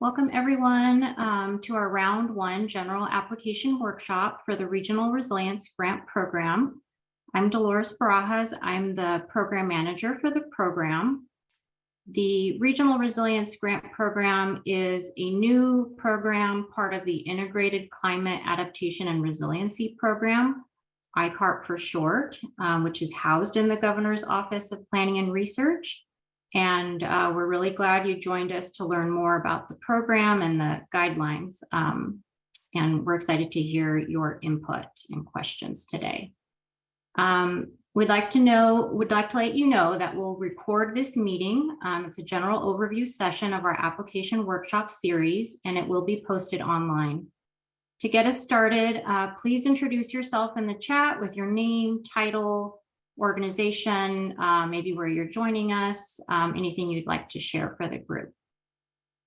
Welcome everyone to our round one general application workshop for the Regional Resilience Grant Program. I'm Dolores Barajas. I'm the program manager for the program. The Regional Resilience Grant Program is a new program, part of the Integrated Climate Adaptation and Resiliency Program, ICARP for short, which is housed in the Governor's Office of Planning and Research. And we're really glad you joined us to learn more about the program and the guidelines. And we're excited to hear your input and questions today. We'd like to let you know that we'll record this meeting. It's a general overview session of our application workshop series, and it will be posted online. To get us started, please introduce yourself in the chat with your name, title, organization, maybe where you're joining us, anything you'd like to share for the group.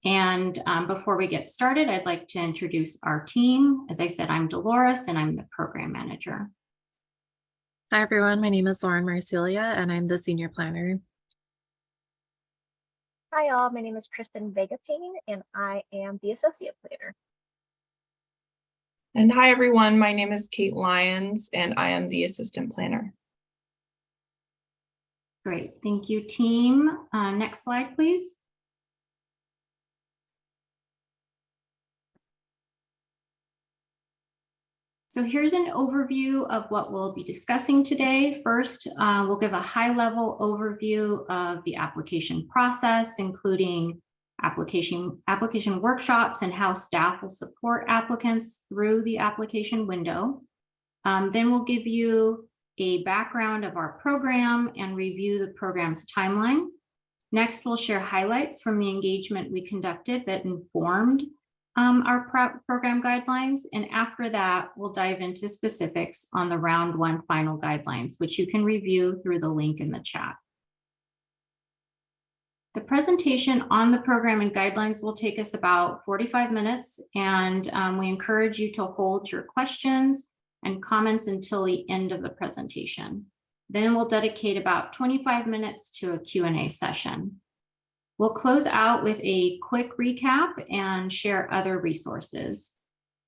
And before we get started, I'd like to introduce our team. As I said, I'm Dolores and I'm the program manager. Hi, everyone. My name is Lauren Marcelia, and I'm the senior planner. Hi, all. My name is Kristen Vega-Payne, and I am the associate planner. And hi, everyone. My name is Kate Lyons, and I am the assistant planner. Great. Thank you, team. Next slide, please. So here's an overview of what we'll be discussing today. First, we'll give a high-level overview of the application process, including application workshops and how staff will support applicants through the application window. Then we'll give you a background of our program and review the program's timeline. Next, we'll share highlights from the engagement we conducted that informed our program guidelines. And after that, we'll dive into specifics on the round one final guidelines, which you can review through the link in the chat. The presentation on the program and guidelines will take us about 45 minutes, and we encourage you to hold your questions and comments until the end of the presentation. Then we'll dedicate about 25 minutes to a Q&A session. We'll close out with a quick recap and share other resources.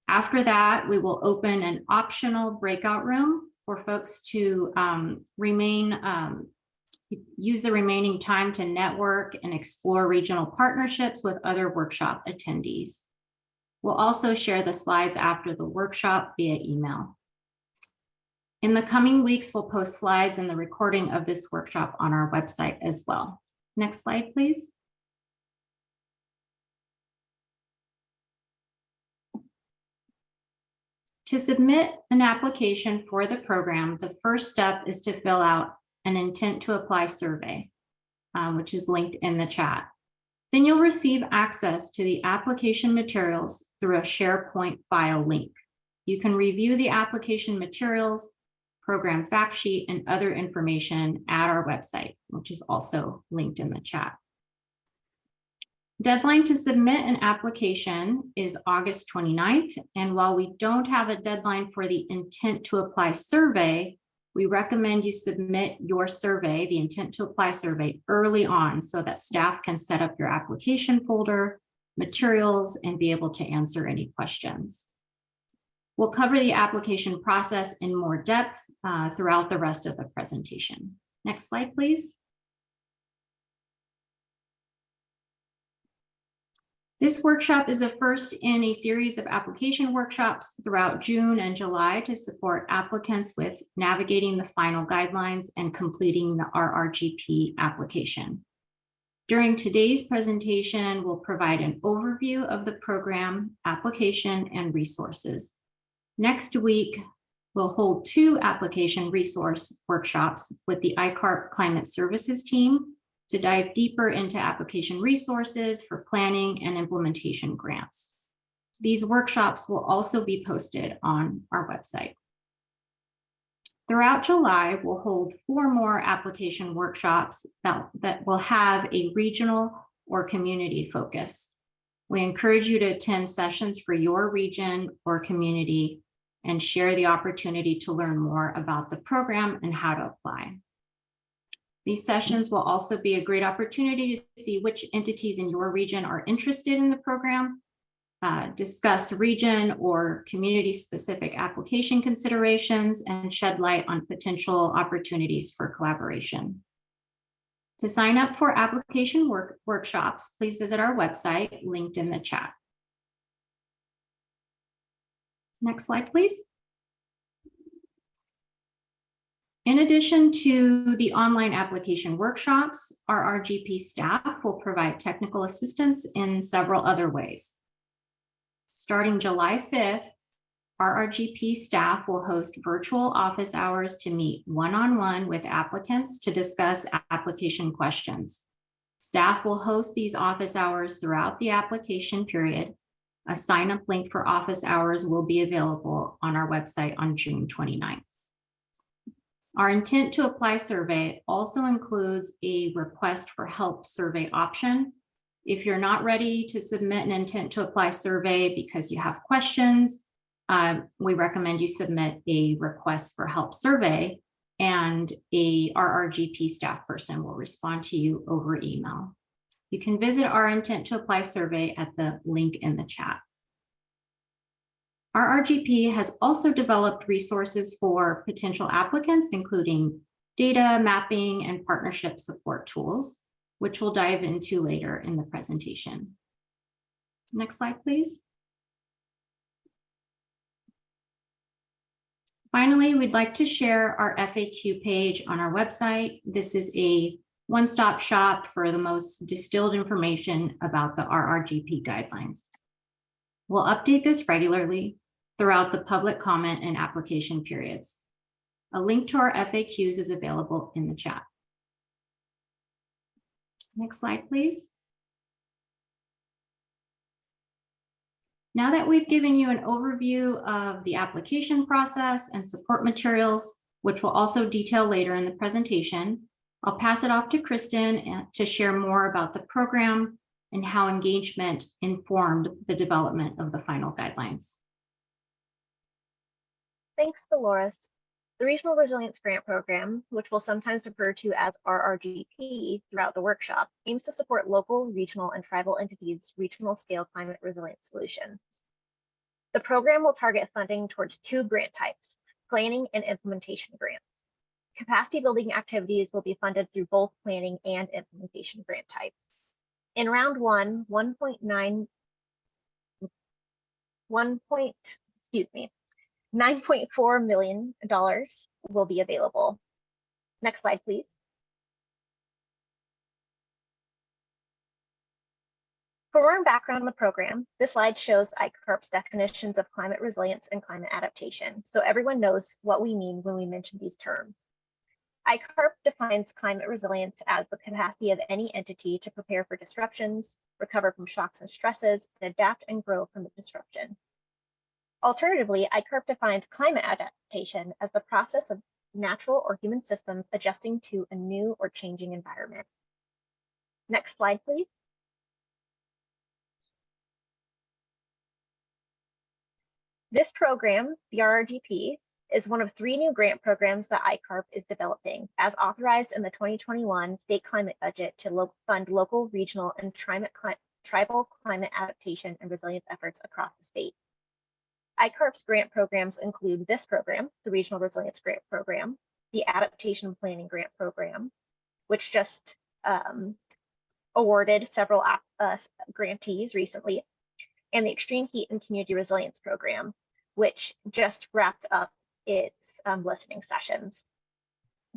After that, we will open an optional breakout room for folks to use the remaining time to network and explore regional partnerships with other workshop attendees. We'll also share the slides after the workshop via email. In the coming weeks, we'll post slides and the recording of this workshop on our website as well. Next slide, please. To submit an application for the program, the first step is to fill out an intent to apply survey, which is linked in the chat. Then you'll receive access to the application materials through a SharePoint file link. You can review the application materials, program fact sheet, and other information at our website, which is also linked in the chat. Deadline to submit an application is August 29th. And while we don't have a deadline for the intent to apply survey, we recommend you submit your survey, the intent to apply survey, early on so that staff can set up your application folder, materials, and be able to answer any questions. We'll cover the application process in more depth throughout the rest of the presentation. Next slide, please. This workshop is the first in a series of application workshops throughout June and July to support applicants with navigating the final guidelines and completing the RRGP application. During today's presentation, we'll provide an overview of the program, application, and resources. Next week, we'll hold 2 application resource workshops with the ICARP Climate Services team to dive deeper into application resources for planning and implementation grants. These workshops will also be posted on our website. Throughout July, we'll hold 4 more application workshops that will have a regional or community focus. We encourage you to attend sessions for your region or community and share the opportunity to learn more about the program and how to apply. These sessions will also be a great opportunity to see which entities in your region are interested in the program, discuss region or community-specific application considerations, and shed light on potential opportunities for collaboration. To sign up for application workshops, please visit our website linked in the chat. Next slide, please. In addition to the online application workshops, our RGP staff will provide technical assistance in several other ways. Starting July 5th, our RGP staff will host virtual office hours to meet one-on-one with applicants to discuss application questions. Staff will host these office hours throughout the application period. A sign-up link for office hours will be available on our website on June 29th. Our intent to apply survey also includes a request for help survey option. If you're not ready to submit an intent to apply survey because you have questions, we recommend you submit a request for help survey, and our RGP staff person will respond to you over email. You can visit our intent to apply survey at the link in the chat. Our RGP has also developed resources for potential applicants, including data mapping and partnership support tools, which we'll dive into later in the presentation. Next slide, please. Finally, we'd like to share our FAQ page on our website. This is a one-stop shop for the most distilled information about the RRGP guidelines. We'll update this regularly throughout the public comment and application periods. A link to our FAQs is available in the chat. Next slide, please. Now that we've given you an overview of the application process and support materials, which we'll also detail later in the presentation, I'll pass it off to Kristen to share more about the program and how engagement informed the development of the final guidelines. Thanks, Dolores. The Regional Resilience Grant Program, which we'll sometimes refer to as RRGP throughout the workshop, aims to support local, regional, and tribal entities' regional scale climate resilience solutions. The program will target funding towards two grant types, planning and implementation grants. Capacity building activities will be funded through both planning and implementation grant types. In round one, $9.4 million will be available. Next slide, please. For more background on the program, this slide shows ICARP's definitions of climate resilience and climate adaptation, so everyone knows what we mean when we mention these terms. ICARP defines climate resilience as the capacity of any entity to prepare for disruptions, recover from shocks and stresses, and adapt and grow from the disruption. Alternatively, ICARP defines climate adaptation as the process of natural or human systems adjusting to a new or changing environment. Next slide, please. This program, the RRGP, is one of 3 new grant programs that ICARP is developing, as authorized in the 2021 state climate budget to fund local, regional, and tribal climate adaptation and resilience efforts across the state. ICARP's grant programs include this program, the Regional Resilience Grant Program, the Adaptation Planning Grant Program, which just awarded several grantees recently, and the Extreme Heat and Community Resilience Program, which just wrapped up its listening sessions.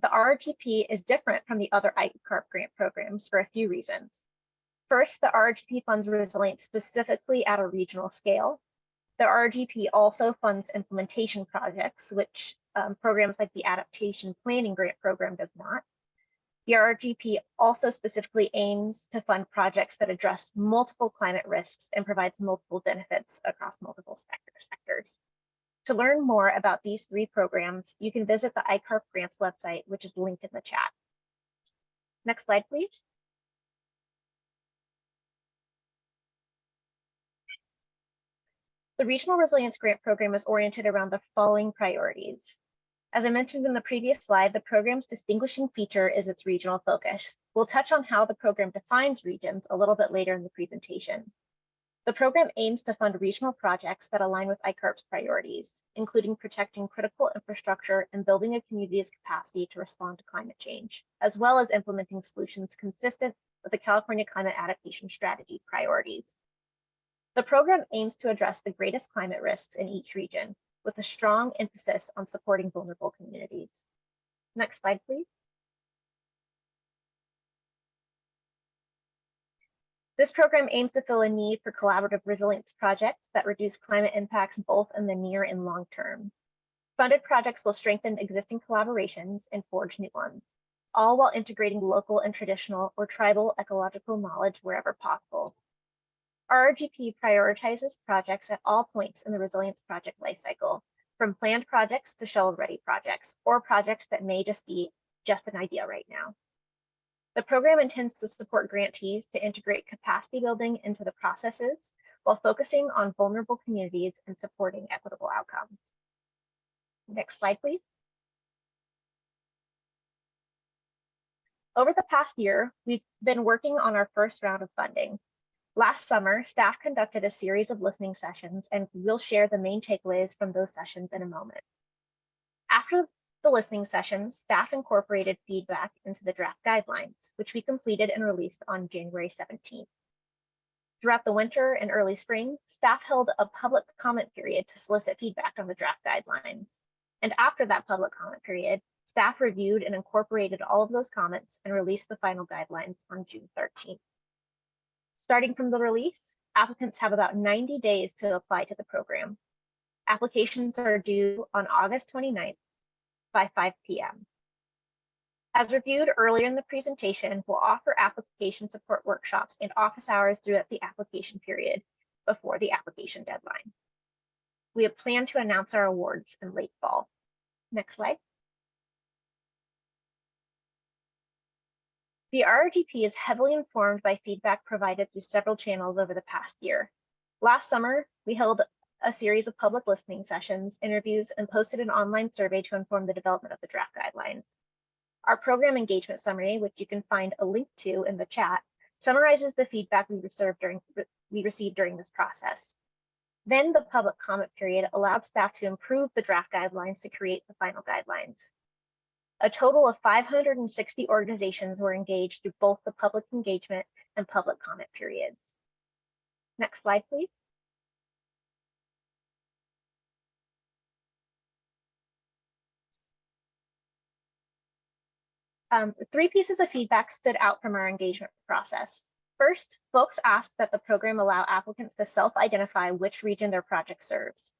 The RRGP is different from the other ICARP grant programs for a few reasons. First, the RRGP funds resilience specifically at a regional scale. The RRGP also funds implementation projects, which programs like the Adaptation Planning Grant Program does not. The RRGP also specifically aims to fund projects that address multiple climate risks and provides multiple benefits across multiple sectors. To learn more about these 3 programs, you can visit the ICARP Grants website, which is linked in the chat. Next slide, please. The Regional Resilience Grant Program is oriented around the following priorities: As I mentioned in the previous slide, the program's distinguishing feature is its regional focus. We'll touch on how the program defines regions a little bit later in the presentation. The program aims to fund regional projects that align with ICARP's priorities, including protecting critical infrastructure and building a community's capacity to respond to climate change, as well as implementing solutions consistent with the California Climate Adaptation Strategy priorities. The program aims to address the greatest climate risks in each region, with a strong emphasis on supporting vulnerable communities. Next slide, please. This program aims to fill a need for collaborative resilience projects that reduce climate impacts both in the near and long term. Funded projects will strengthen existing collaborations and forge new ones, all while integrating local and traditional or tribal ecological knowledge wherever possible. RRGP prioritizes projects at all points in the resilience project lifecycle, from planned projects to shovel-ready projects, or projects that may just be an idea right now. The program intends to support grantees to integrate capacity building into the processes while focusing on vulnerable communities and supporting equitable outcomes. Next slide, please. Over the past year, we've been working on our first round of funding. Last summer, staff conducted a series of listening sessions, and we'll share the main takeaways from those sessions in a moment. After the listening sessions, staff incorporated feedback into the draft guidelines, which we completed and released on January 17th. Throughout the winter and early spring, staff held a public comment period to solicit feedback on the draft guidelines. And after that public comment period, staff reviewed and incorporated all of those comments and released the final guidelines on June 13th. Starting from the release, applicants have about 90 days to apply to the program. Applications are due on August 29th by 5 p.m. As reviewed earlier in the presentation, we'll offer application support workshops and office hours throughout the application period before the application deadline. We have planned to announce our awards in late fall. Next slide. The RRGP is heavily informed by feedback provided through several channels over the past year. Last summer, we held a series of public listening sessions, interviews, and posted an online survey to inform the development of the draft guidelines. Our program engagement summary, which you can find a link to in the chat, summarizes the feedback we received during this process. Then the public comment period allowed staff to improve the draft guidelines to create the final guidelines. A total of 560 organizations were engaged through both the public engagement and public comment periods. Next slide, please. Three pieces of feedback stood out from our engagement process. First, folks asked that the program allow applicants to self-identify which region their project serves.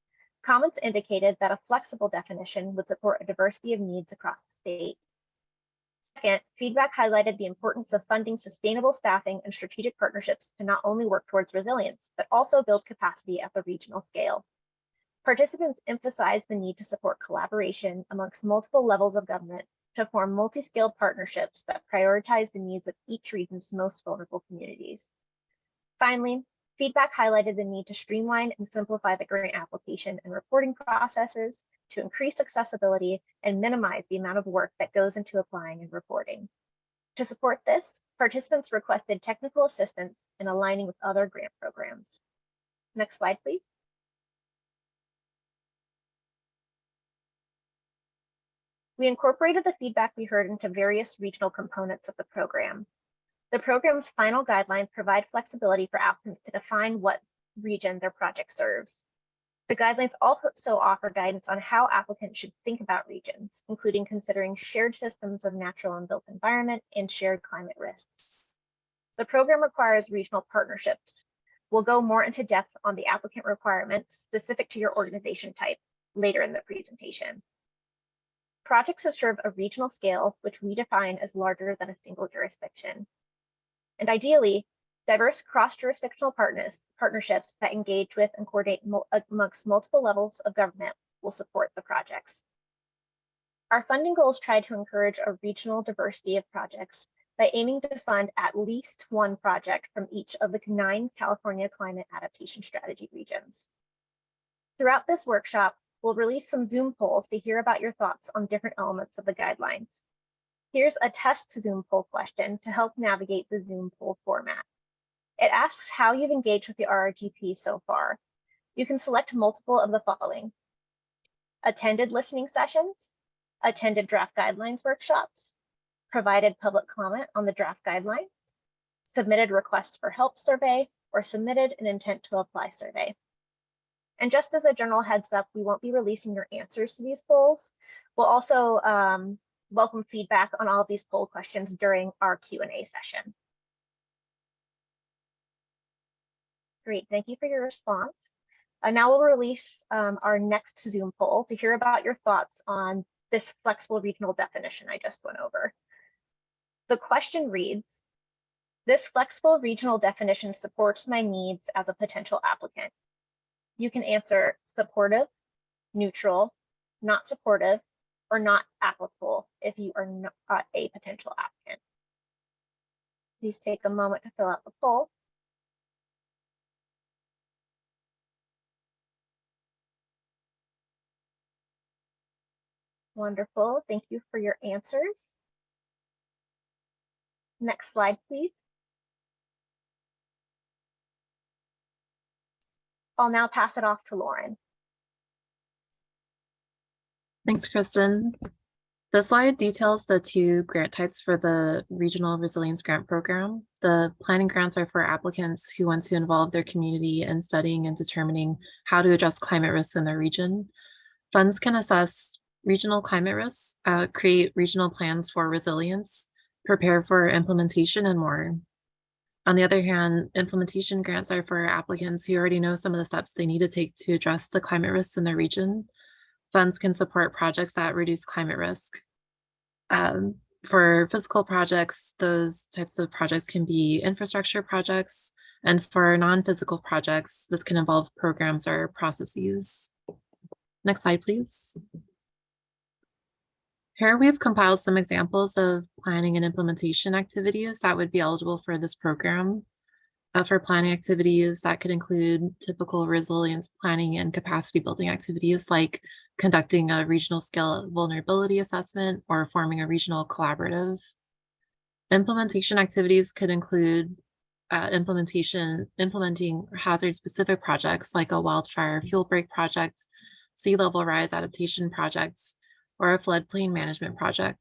Comments indicated that a flexible definition would support a diversity of needs across the state. Second, feedback highlighted the importance of funding sustainable staffing and strategic partnerships to not only work towards resilience, but also build capacity at the regional scale. Participants emphasized the need to support collaboration amongst multiple levels of government to form multi-scale partnerships that prioritize the needs of each region's most vulnerable communities. Finally, feedback highlighted the need to streamline and simplify the grant application and reporting processes to increase accessibility and minimize the amount of work that goes into applying and reporting. To support this, participants requested technical assistance in aligning with other grant programs. Next slide, please. We incorporated the feedback we heard into various regional components of the program. The program's final guidelines provide flexibility for applicants to define what region their project serves. The guidelines also offer guidance on how applicants should think about regions, including considering shared systems of natural and built environment and shared climate risks. The program requires regional partnerships. We'll go more into depth on the applicant requirements specific to your organization type later in the presentation. Projects that serve a regional scale, which we define as larger than a single jurisdiction. And ideally, diverse cross-jurisdictional partnerships that engage with and coordinate amongst multiple levels of government will support the projects. Our funding goals try to encourage a regional diversity of projects by aiming to fund at least one project from each of the 9 California Climate Adaptation Strategy regions. Throughout this workshop, we'll release some Zoom polls to hear about your thoughts on different elements of the guidelines. Here's a test Zoom poll question to help navigate the Zoom poll format. It asks how you've engaged with the RRGP so far. You can select multiple of the following: attended listening sessions, attended draft guidelines workshops, provided public comment on the draft guidelines, submitted request for help survey, or submitted an intent to apply survey. And just as a general heads up, we won't be releasing your answers to these polls. We'll also welcome feedback on all of these poll questions during our Q&A session. Great, thank you for your response. Now we'll release our next Zoom poll to hear about your thoughts on this flexible regional definition I just went over. The question reads, this flexible regional definition supports my needs as a potential applicant. You can answer supportive, neutral, not supportive, or not applicable if you are not a potential applicant. Please take a moment to fill out the poll. Wonderful, thank you for your answers. Next slide, please. I'll now pass it off to Lauren. Thanks, Kristen. The slide details the two grant types for the Regional Resilience Grant Program. The planning grants are for applicants who want to involve their community in studying and determining how to address climate risks in their region. Funds can assess regional climate risks, create regional plans for resilience, prepare for implementation, and more. On the other hand, implementation grants are for applicants who already know some of the steps they need to take to address the climate risks in their region. Funds can support projects that reduce climate risk. For physical projects, those types of projects can be infrastructure projects. And for non-physical projects, this can involve programs or processes. Next slide, please. Here we've compiled some examples of planning and implementation activities that would be eligible for this program. For planning activities, that could include typical resilience planning and capacity building activities like conducting a regional scale vulnerability assessment or forming a regional collaborative. Implementation activities could include implementing hazard-specific projects like a wildfire fuel break project, sea level rise adaptation projects, or a floodplain management project.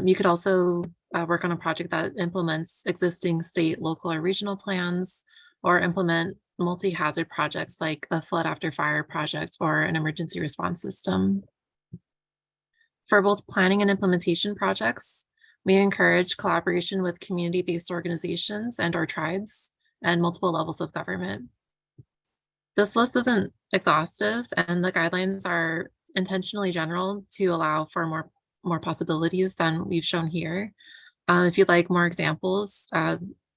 You could also work on a project that implements existing state, local, or regional plans, or implement multi-hazard projects like a flood after fire project or an emergency response system. For both planning and implementation projects, we encourage collaboration with community-based organizations and or tribes and multiple levels of government. This list isn't exhaustive, and the guidelines are intentionally general to allow for more possibilities than we've shown here. If you'd like more examples,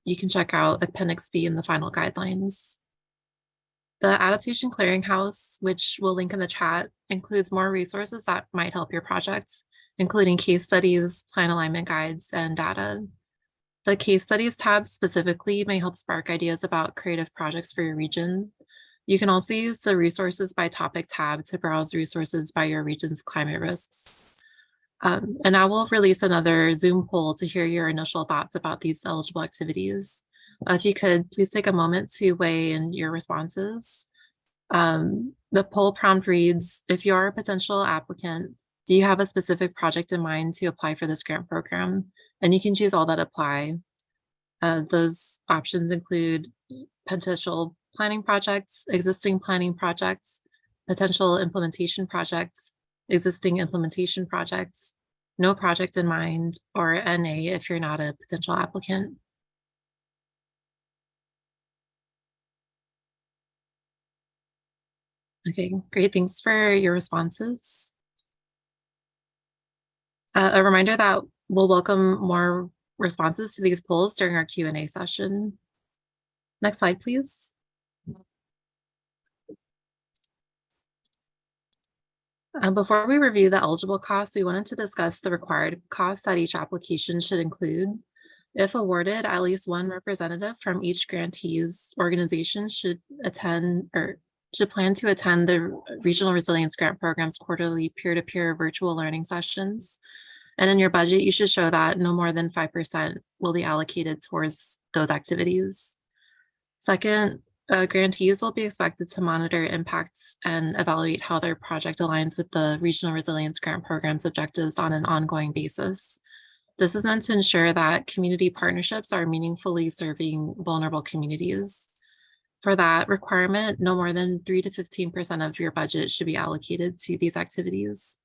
you can check out Appendix B in the final guidelines. The Adaptation Clearinghouse, which we'll link in the chat, includes more resources that might help your projects, including case studies, plan alignment guides, and data. The Case Studies tab specifically may help spark ideas about creative projects for your region. You can also use the Resources by Topic tab to browse resources by your region's climate risks. And I will release another Zoom poll to hear your initial thoughts about these eligible activities. If you could, please take a moment to weigh in your responses. The poll prompt reads, if you are a potential applicant, do you have a specific project in mind to apply for this grant program? And you can choose all that apply. Those options include potential planning projects, existing planning projects, potential implementation projects, existing implementation projects, no project in mind, or NA if you're not a potential applicant. Okay, great. Thanks for your responses. A reminder that we'll welcome more responses to these polls during our Q&A session. Next slide, please. Before we review the eligible costs, we wanted to discuss the required costs that each application should include. If awarded, at least one representative from each grantee's organization should should plan to attend the Regional Resilience Grant Program's quarterly peer-to-peer virtual learning sessions. And in your budget, you should show that no more than 5% will be allocated towards those activities. Second, grantees will be expected to monitor impacts and evaluate how their project aligns with the Regional Resilience Grant Program's objectives on an ongoing basis. This is meant to ensure that community partnerships are meaningfully serving vulnerable communities. For that requirement, no more than 3 to 15% of your budget should be allocated to these activities.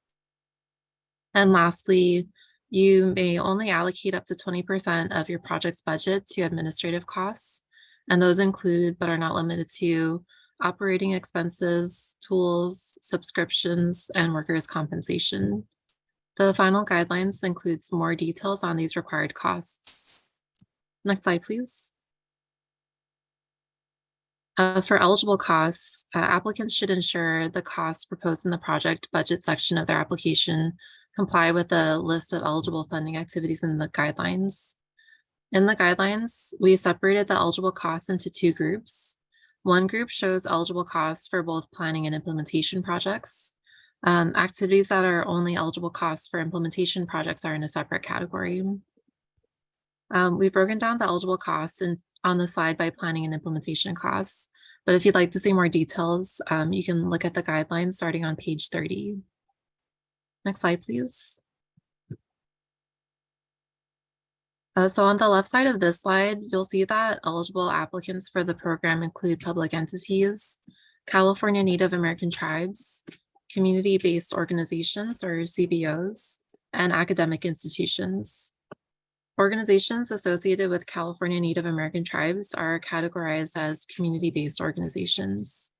And lastly, you may only allocate up to 20% of your project's budget to administrative costs. And those include, but are not limited to, operating expenses, tools, subscriptions, and workers' compensation. The final guidelines includes more details on these required costs. Next slide, please. For eligible costs, applicants should ensure the costs proposed in the project budget section of their application comply with the list of eligible funding activities in the guidelines. In the guidelines, we separated the eligible costs into two groups. One group shows eligible costs for both planning and implementation projects. Activities that are only eligible costs for implementation projects are in a separate category. We've broken down the eligible costs on the slide by planning and implementation costs. But if you'd like to see more details, you can look at the guidelines starting on page 30. Next slide, please. So on the left side of this slide, you'll see that eligible applicants for the program include public entities, California Native American tribes, community-based organizations or CBOs, and academic institutions. Organizations associated with California Native American tribes are categorized as community-based organizations.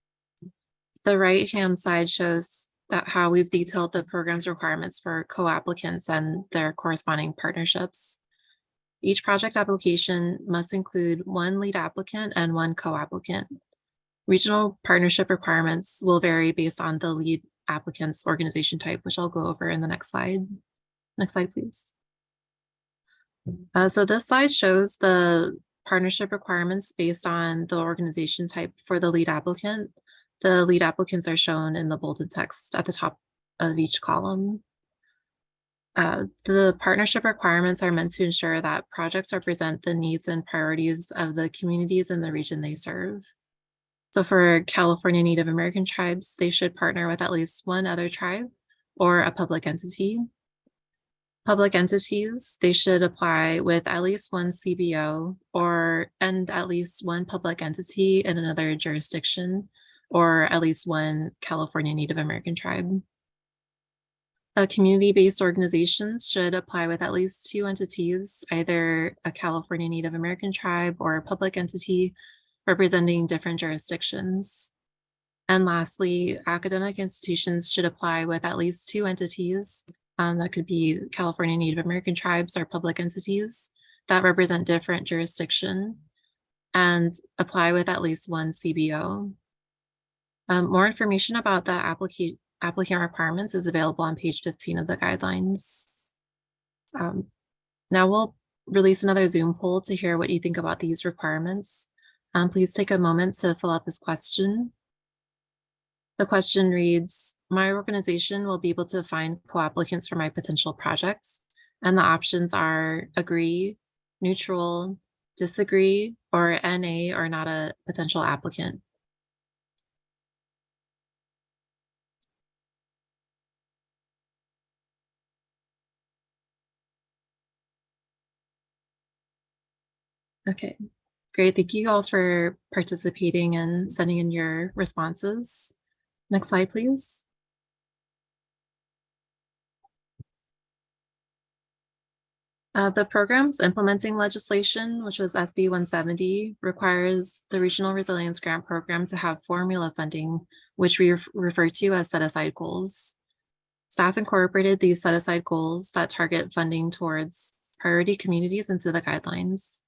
The right-hand side shows that how we've detailed the program's requirements for co-applicants and their corresponding partnerships. Each project application must include one lead applicant and one co-applicant. Regional partnership requirements will vary based on the lead applicant's organization type, which I'll go over in the next slide. Next slide, please. So this slide shows the partnership requirements based on the organization type for the lead applicant. The lead applicants are shown in the bolded text at the top of each column. The partnership requirements are meant to ensure that projects represent the needs and priorities of the communities in the region they serve. So for California Native American tribes, they should partner with at least one other tribe or a public entity. Public entities, they should apply with at least one CBO and at least one public entity in another jurisdiction, or at least one California Native American tribe. Community-based organizations should apply with at least two entities, either a California Native American tribe or a public entity representing different jurisdictions. And lastly, academic institutions should apply with at least two entities. That could be California Native American tribes or public entities that represent different jurisdiction, and apply with at least one CBO. More information about the applicant requirements is available on page 15 of the guidelines. Now we'll release another Zoom poll to hear what you think about these requirements. Please take a moment to fill out this question. The question reads, my organization will be able to find co-applicants for my potential projects, and the options are agree, neutral, disagree, or NA or not a potential applicant. Okay, great. Thank you all for participating and sending in your responses. Next slide, please. The program's implementing legislation, which was SB 170, requires the Regional Resilience Grant Program to have formula funding, which we refer to as set-aside goals. Staff incorporated these set-aside goals that target funding towards priority communities into the guidelines.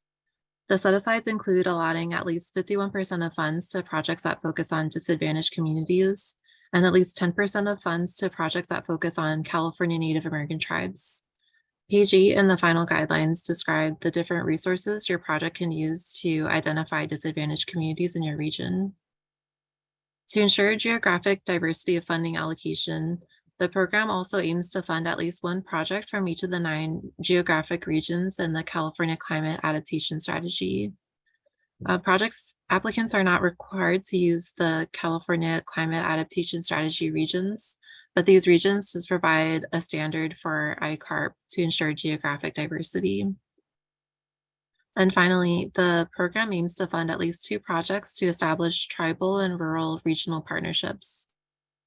The set-asides include allotting at least 51% of funds to projects that focus on disadvantaged communities, and at least 10% of funds to projects that focus on California Native American tribes. Page 8 in the final guidelines describe the different resources your project can use to identify disadvantaged communities in your region. To ensure geographic diversity of funding allocation, the program also aims to fund at least one project from each of the 9 geographic regions in the California Climate Adaptation Strategy. Applicants are not required to use the California Climate Adaptation Strategy regions, but these regions just provide a standard for ICARP to ensure geographic diversity. And finally, the program aims to fund at least 2 projects to establish tribal and rural regional partnerships.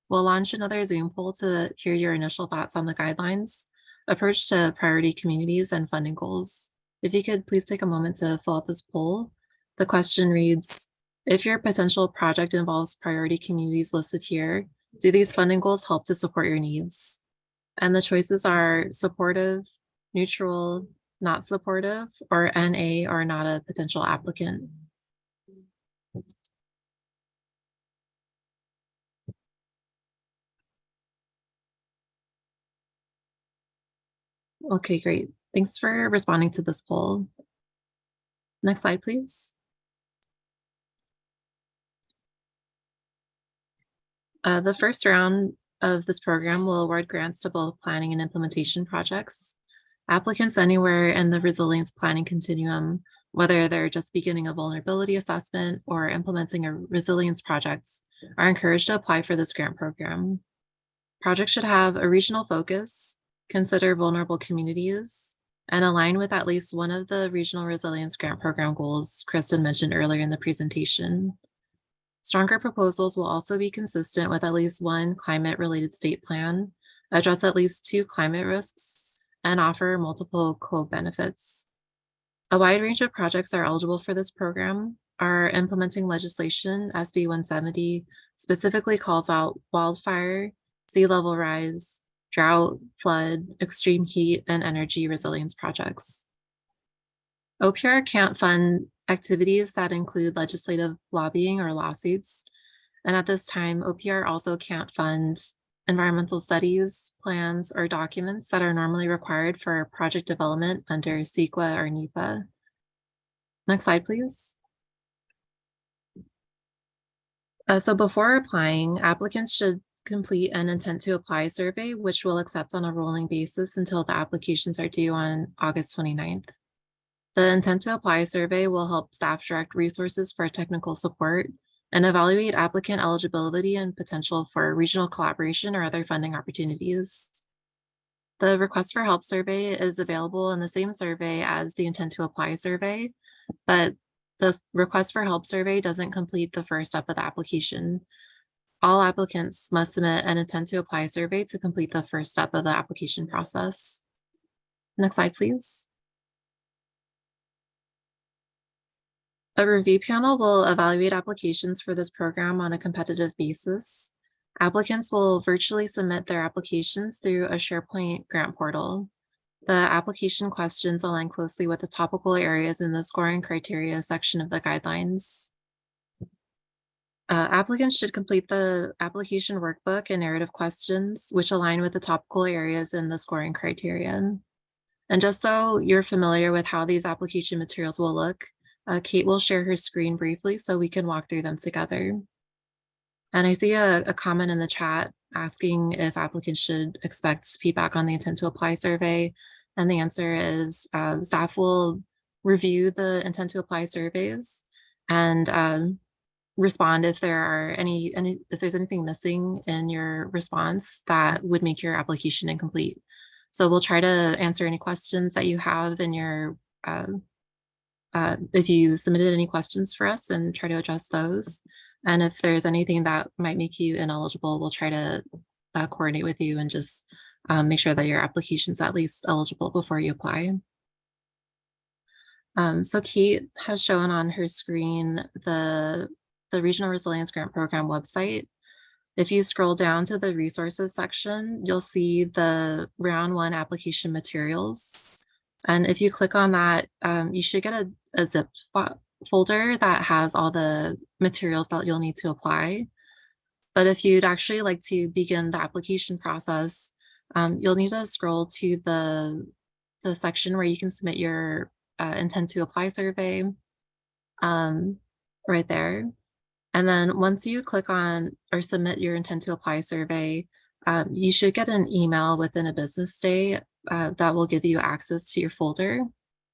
We'll launch another Zoom poll to hear your initial thoughts on the guidelines, approach to priority communities, and funding goals. If you could please take a moment to fill out this poll. The question reads, if your potential project involves priority communities listed here, do these funding goals help to support your needs? And the choices are supportive, neutral, not supportive, or NA, or not a potential applicant. Okay, great. Thanks for responding to this poll. Next slide, please. The first round of this program will award grants to both planning and implementation projects. Applicants anywhere in the resilience planning continuum, whether they're just beginning a vulnerability assessment or implementing a resilience project, are encouraged to apply for this grant program. Projects should have a regional focus, consider vulnerable communities, and align with at least one of the regional resilience grant program goals Kristen mentioned earlier in the presentation. Stronger proposals will also be consistent with at least one climate-related state plan, address at least 2 climate risks, and offer multiple co-benefits. A wide range of projects are eligible for this program. Our implementing legislation, SB 170, specifically calls out wildfire, sea level rise, drought, flood, extreme heat, and energy resilience projects. OPR can't fund activities that include legislative lobbying or lawsuits. And at this time, OPR also can't fund environmental studies, plans, or documents that are normally required for project development under CEQA or NEPA. Next slide, please. So before applying, applicants should complete an intent to apply survey, which we'll accept on a rolling basis until the applications are due on August 29th. The intent to apply survey will help staff direct resources for technical support and evaluate applicant eligibility and potential for regional collaboration or other funding opportunities. The request for help survey is available in the same survey as the intent to apply survey, but the request for help survey doesn't complete the first step of the application. All applicants must submit an intent to apply survey to complete the first step of the application process. Next slide, please. A review panel will evaluate applications for this program on a competitive basis. Applicants will virtually submit their applications through a SharePoint grant portal. The application questions align closely with the topical areas in the scoring criteria section of the guidelines. Applicants should complete the application workbook and narrative questions, which align with the topical areas in the scoring criteria. And just so you're familiar with how these application materials will look, Kate will share her screen briefly so we can walk through them together. And I see a comment in the chat asking if applicants should expect feedback on the intent to apply survey. And the answer is staff will review the intent to apply surveys and respond if there are if there's anything missing in your response that would make your application incomplete. So we'll try to answer any questions that you have in your if you submitted any questions for us and try to address those. And if there's anything that might make you ineligible, we'll try to coordinate with you and just make sure that your application's at least eligible before you apply. So Kate has shown on her screen the Regional Resilience Grant Program website. If you scroll down to the resources section, you'll see the round 1 application materials. And if you click on that, you should get a zip folder that has all the materials that you'll need to apply. But if you'd actually like to begin the application process, you'll need to scroll to the section where you can submit your intent to apply survey right there. And then once you click on or submit your intent to apply survey, you should get an email within a business day that will give you access to your folder.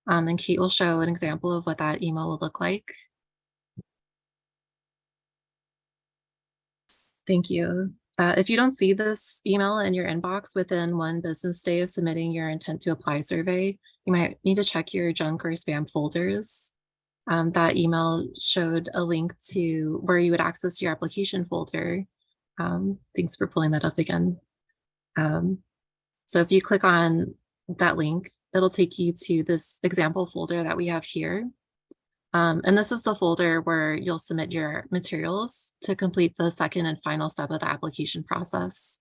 And Kate will show an example of what that email will look like. Thank you. If you don't see this email in your inbox within 1 business day of submitting your intent to apply survey, you might need to check your junk or spam folders. That email showed a link to where you would access your application folder. Thanks for pulling that up again. So if you click on that link, it'll take you to this example folder that we have here. And this is the folder where you'll submit your materials to complete the second and final step of the application process.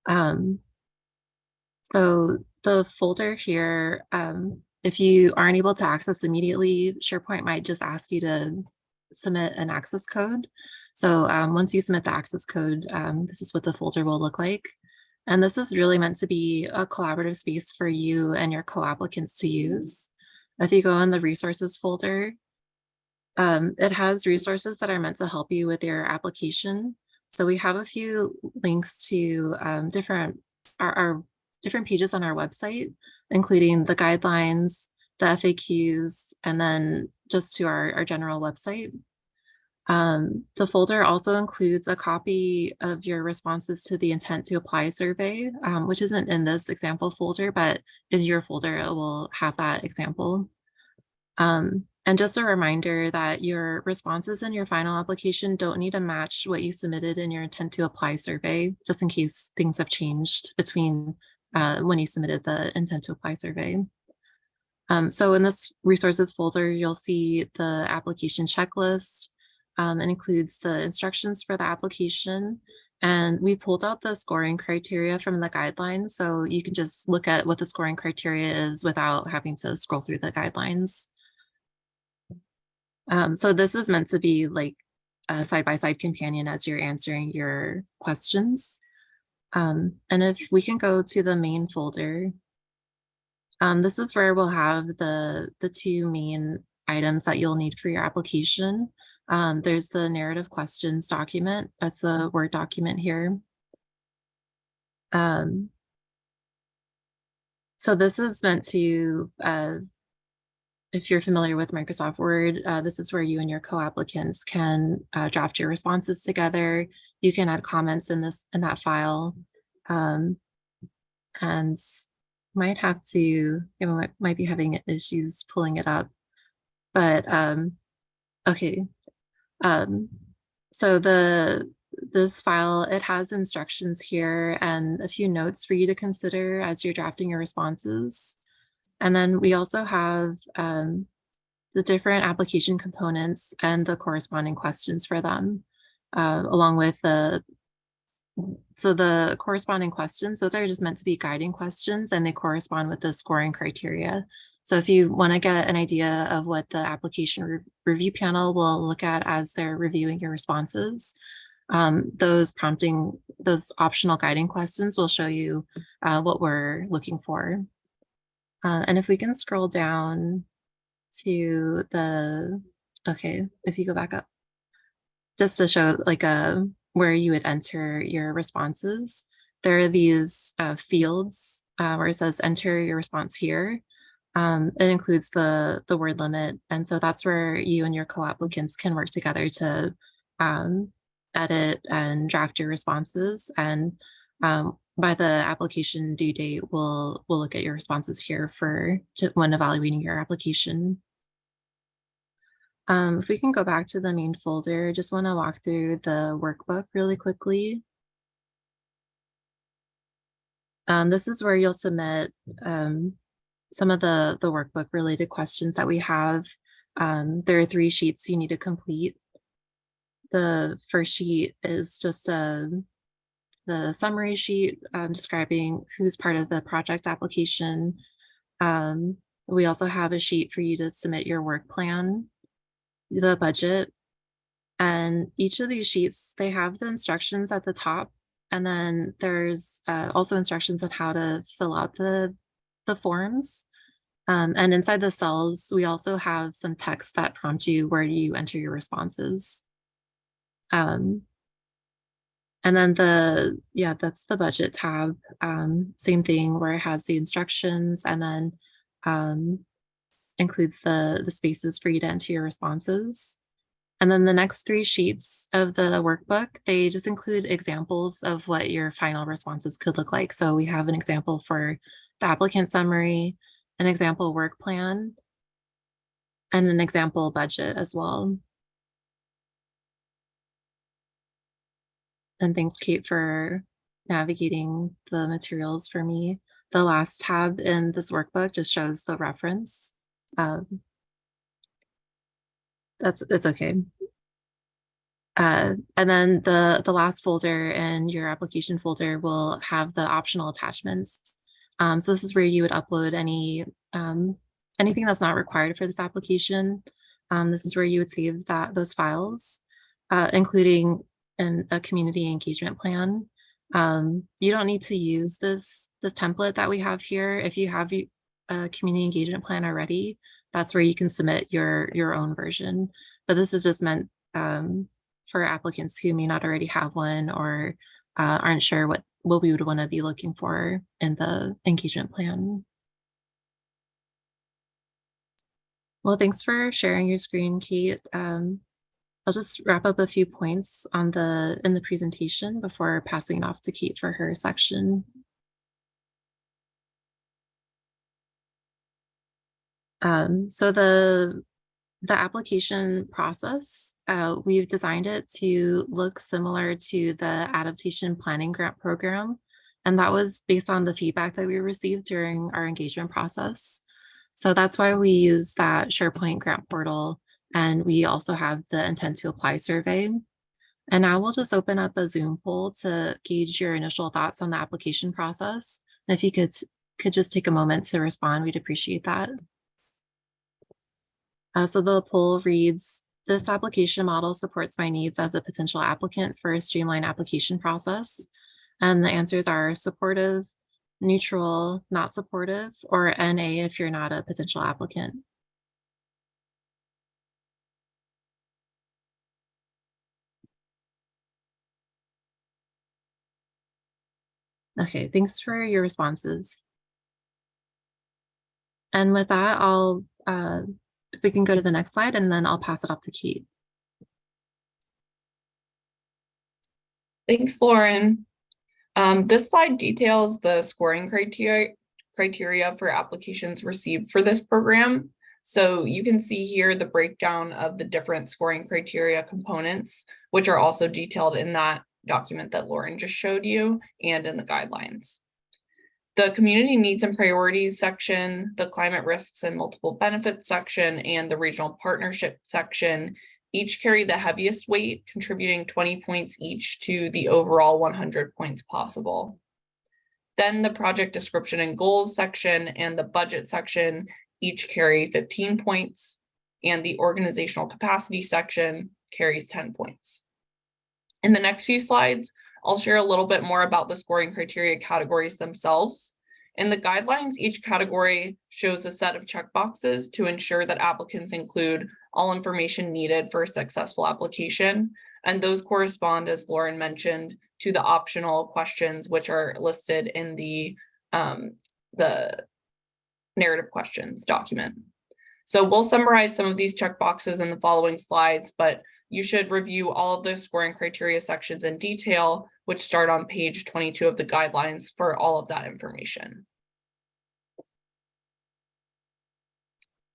So the folder here, if you aren't able to access immediately, SharePoint might just ask you to submit an access code. So once you submit the access code, this is what the folder will look like. And this is really meant to be a collaborative space for you and your co-applicants to use. If you go in the resources folder, it has resources that are meant to help you with your application. So we have a few links to different pages on our website, including the guidelines, the FAQs, and then just to our general website. The folder also includes a copy of your responses to the intent to apply survey, which isn't in this example folder, but in your folder, it will have that example. And just a reminder that your responses in your final application don't need to match what you submitted in your intent to apply survey, just in case things have changed between when you submitted the intent to apply survey. So in this resources folder, you'll see the application checklist. It includes the instructions for the application. And we pulled out the scoring criteria from the guidelines. So you can just look at what the scoring criteria is without having to scroll through the guidelines. So this is meant to be like a side-by-side companion as you're answering your questions. And if we can go to the main folder, this is where we'll have the 2 main items that you'll need for your application. There's the narrative questions document. That's a Word document here. So this is meant to, if you're familiar with Microsoft Word, this is where you and your co-applicants can draft your responses together. You can add comments in that file, and might have to, might be having issues pulling it up, but okay. So this file, it has instructions here and a few notes for you to consider as you're drafting your responses. And then we also have the different application components and the corresponding questions for them, along with the corresponding questions. Those are just meant to be guiding questions, and they correspond with the scoring criteria. So if you want to get an idea of what the application review panel will look at as they're reviewing your responses, those optional guiding questions will show you what we're looking for. And if we can scroll down to if you go back up, just to show like where you would enter your responses, there are these fields where it says enter your response here. It includes the word limit. And so that's where you and your co-applicants can work together to edit and draft your responses. And by the application due date, we'll look at your responses here when evaluating your application. If we can go back to the main folder, just want to walk through the workbook really quickly. This is where you'll submit some of the workbook related questions that we have. There are 3 sheets you need to complete. The first sheet is just the summary sheet describing who's part of the project application. We also have a sheet for you to submit your work plan, the budget, and each of these sheets, they have the instructions at the top, and then there's also instructions on how to fill out the forms. And inside the cells, we also have some text that prompt you where you enter your responses. And then that's the budget tab. Same thing where it has the instructions and then includes the spaces for you to enter your responses. And then the next 3 sheets of the workbook, they just include examples of what your final responses could look like. So we have an example for the applicant summary, an example work plan, and an example budget as well. And thanks, Kate, for navigating the materials for me. The last tab in this workbook just shows the reference. It's okay. And then the last folder in your application folder will have the optional attachments. So this is where you would upload anything that's not required for this application. This is where you would save those files, including a community engagement plan. You don't need to use this template that we have here. If you have a community engagement plan already, that's where you can submit your own version. But this is just meant for applicants who may not already have one or aren't sure what we would want to be looking for in the engagement plan. Well, thanks for sharing your screen, Kate. I'll just wrap up a few points in the presentation before passing it off to Kate for her section. So the application process, we've designed it to look similar to the adaptation planning grant program. And that was based on the feedback that we received during our engagement process. So that's why we use that SharePoint grant portal. And we also have the intent to apply survey. And now we'll just open up a Zoom poll to gauge your initial thoughts on the application process. And if you could just take a moment to respond, we'd appreciate that. So the poll reads, this application model supports my needs as a potential applicant for a streamlined application process. And the answers are supportive, neutral, not supportive, or NA if you're not a potential applicant. Okay, thanks for your responses. And with that, I'll, if we can go to the next slide, and then I'll pass it off to Kate. Thanks, Lauren. This slide details the scoring criteria for applications received for this program. So you can see here the breakdown of the different scoring criteria components, which are also detailed in that document that Lauren just showed you and in the guidelines. The community needs and priorities section, the climate risks and multiple benefits section, and the regional partnership section each carry the heaviest weight, contributing 20 points each to the overall 100 points possible. Then the project description and goals section and the budget section each carry 15 points, and the organizational capacity section carries 10 points. In the next few slides, I'll share a little bit more about the scoring criteria categories themselves. In the guidelines, each category shows a set of checkboxes to ensure that applicants include all information needed for a successful application. And those correspond, as Lauren mentioned, to the optional questions which are listed in the narrative questions document. So we'll summarize some of these checkboxes in the following slides, but you should review all of the scoring criteria sections in detail, which start on page 22 of the guidelines for all of that information.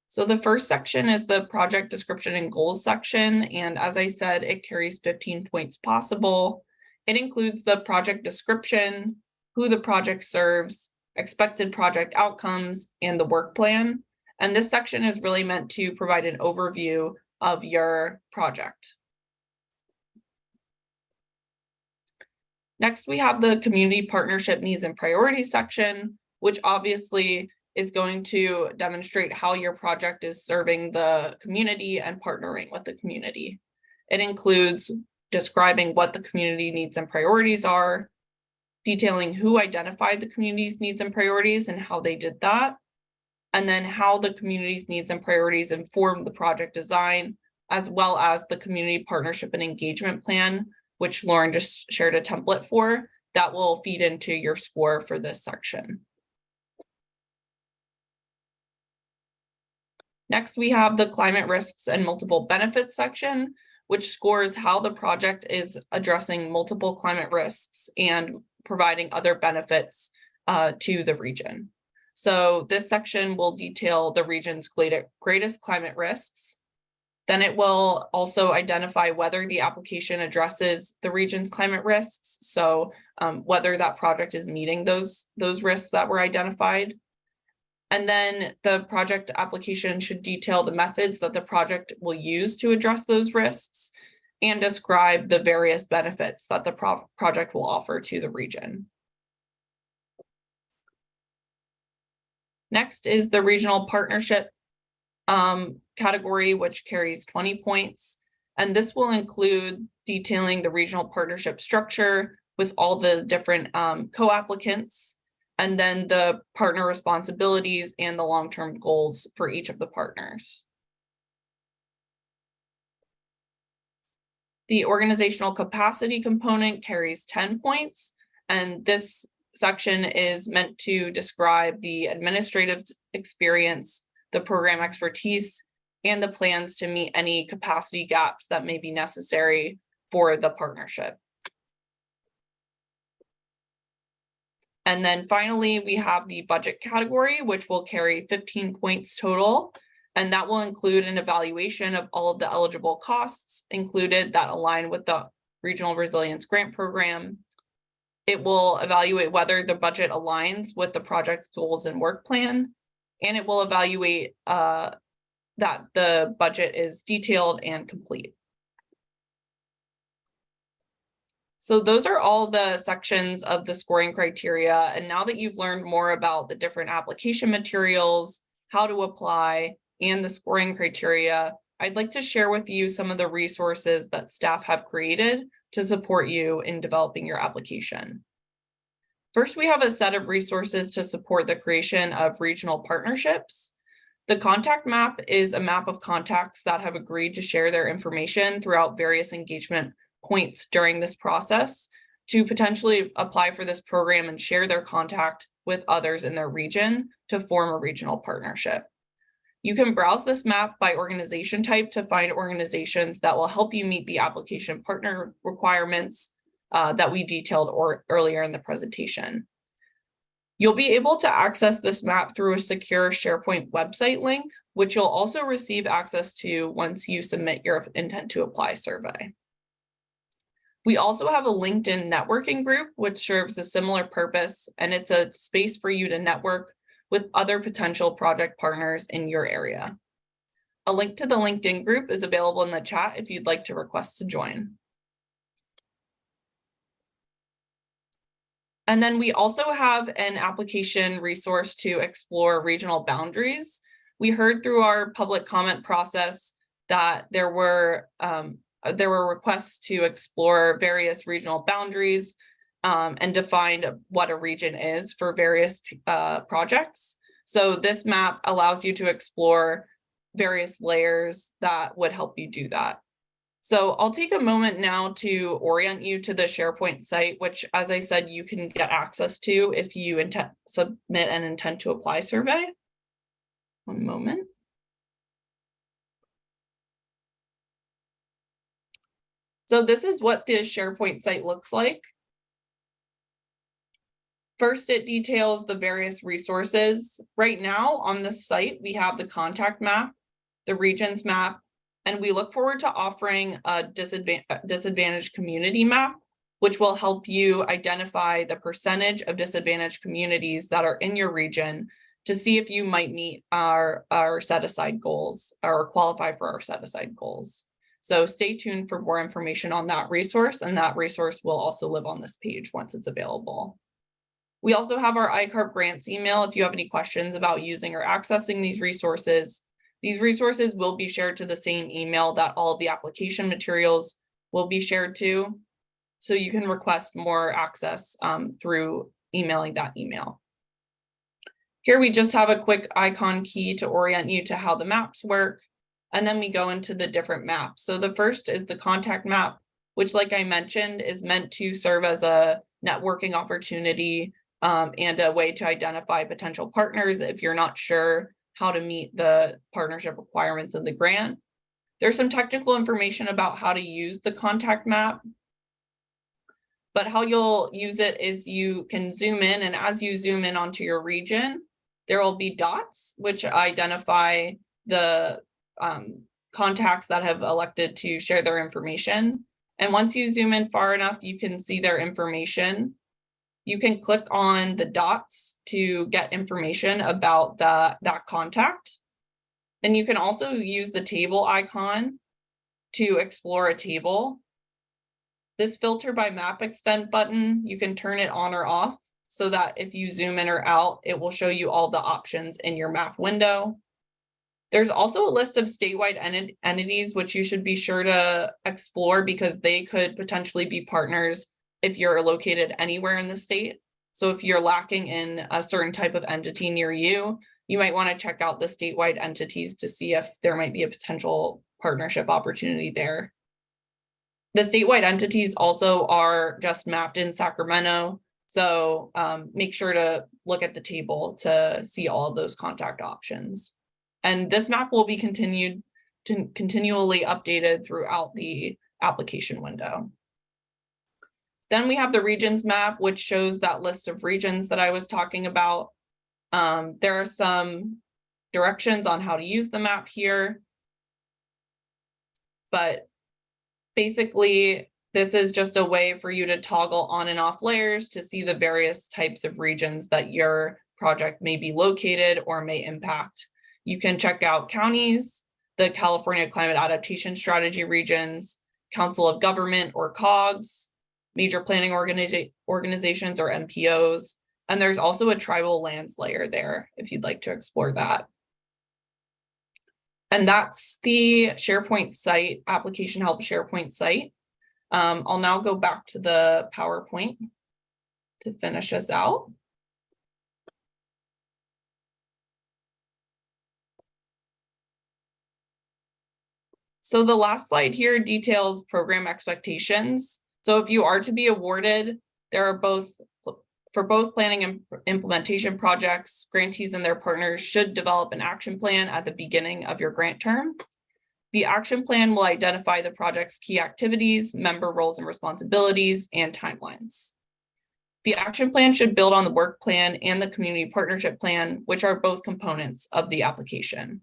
So the first section is the project description and goals section. And as I said, it carries 15 points possible. It includes the project description, who the project serves, expected project outcomes, and the work plan. And this section is really meant to provide an overview of your project. Next, we have the community partnership needs and priorities section, which obviously is going to demonstrate how your project is serving the community and partnering with the community. It includes describing what the community needs and priorities are, detailing who identified the community's needs and priorities and how they did that, and then how the community's needs and priorities inform the project design, as well as the community partnership and engagement plan, which Lauren just shared a template for, that will feed into your score for this section. Next, we have the climate risks and multiple benefits section, which scores how the project is addressing multiple climate risks and providing other benefits to the region. So this section will detail the region's greatest climate risks. Then it will also identify whether the application addresses the region's climate risks. So whether that project is meeting those risks that were identified. And then the project application should detail the methods that the project will use to address those risks and describe the various benefits that the project will offer to the region. Next is the regional partnership category, which carries 20 points. And this will include detailing the regional partnership structure with all the different co-applicants, and then the partner responsibilities and the long-term goals for each of the partners. The organizational capacity component carries 10 points, and this section is meant to describe the administrative experience, the program expertise, and the plans to meet any capacity gaps that may be necessary for the partnership. And then finally, we have the budget category, which will carry 15 points total. And that will include an evaluation of all of the eligible costs included that align with the Regional Resilience Grant Program. It will evaluate whether the budget aligns with the project goals and work plan. And it will evaluate that the budget is detailed and complete. So those are all the sections of the scoring criteria. And now that you've learned more about the different application materials, how to apply, and the scoring criteria, I'd like to share with you some of the resources that staff have created to support you in developing your application. First, we have a set of resources to support the creation of regional partnerships. The contact map is a map of contacts that have agreed to share their information throughout various engagement points during this process to potentially apply for this program and share their contact with others in their region to form a regional partnership. You can browse this map by organization type to find organizations that will help you meet the application partner requirements that we detailed earlier in the presentation. You'll be able to access this map through a secure SharePoint website link, which you'll also receive access to once you submit your intent to apply survey. We also have a LinkedIn networking group, which serves a similar purpose, and it's a space for you to network with other potential project partners in your area. A link to the LinkedIn group is available in the chat if you'd like to request to join. And then we also have an application resource to explore regional boundaries. We heard through our public comment process that there were requests to explore various regional boundaries and define what a region is for various projects. So this map allows you to explore various layers that would help you do that. So I'll take a moment now to orient you to the SharePoint site, which, as I said, you can get access to if you submit an intent to apply survey. One moment. So this is what the SharePoint site looks like. First, it details the various resources. Right now on this site, we have the contact map, the regions map, and we look forward to offering a disadvantaged community map, which will help you identify the percentage of disadvantaged communities that are in your region to see if you might meet our set aside goals or qualify for our set aside goals. So stay tuned for more information on that resource, and that resource will also live on this page once it's available. We also have our ICARP grants email if you have any questions about using or accessing these resources. These resources will be shared to the same email that all of the application materials will be shared to. So you can request more access through emailing that email. Here we just have a quick icon key to orient you to how the maps work. And then we go into the different maps. So the first is the contact map, which, like I mentioned, is meant to serve as a networking opportunity and a way to identify potential partners if you're not sure how to meet the partnership requirements of the grant. There's some technical information about how to use the contact map, but how you'll use it is you can zoom in, and as you zoom in onto your region, there will be dots which identify the contacts that have elected to share their information. And once you zoom in far enough, you can see their information. You can click on the dots to get information about that contact. And you can also use the table icon to explore a table. This filter by map extent button, you can turn it on or off so that if you zoom in or out, it will show you all the options in your map window. There's also a list of statewide entities, which you should be sure to explore because they could potentially be partners if you're located anywhere in the state. So if you're lacking in a certain type of entity near you, you might want to check out the statewide entities to see if there might be a potential partnership opportunity there. The statewide entities also are just mapped in Sacramento. So make sure to look at the table to see all of those contact options. And this map will be continually updated throughout the application window. Then we have the regions map, which shows that list of regions that I was talking about. There are some directions on how to use the map here. But basically, this is just a way for you to toggle on and off layers to see the various types of regions that your project may be located or may impact. You can check out counties, the California Climate Adaptation Strategy regions, Council of Government or COGS, major planning organizations or MPOs, and there's also a tribal lands layer there if you'd like to explore that. And that's the SharePoint site, application help SharePoint site. I'll now go back to the PowerPoint to finish us out. So the last slide here details program expectations. So if you are to be awarded, there are for both planning and implementation projects, grantees and their partners should develop an action plan at the beginning of your grant term. The action plan will identify the project's key activities, member roles and responsibilities, and timelines. The action plan should build on the work plan and the community partnership plan, which are both components of the application.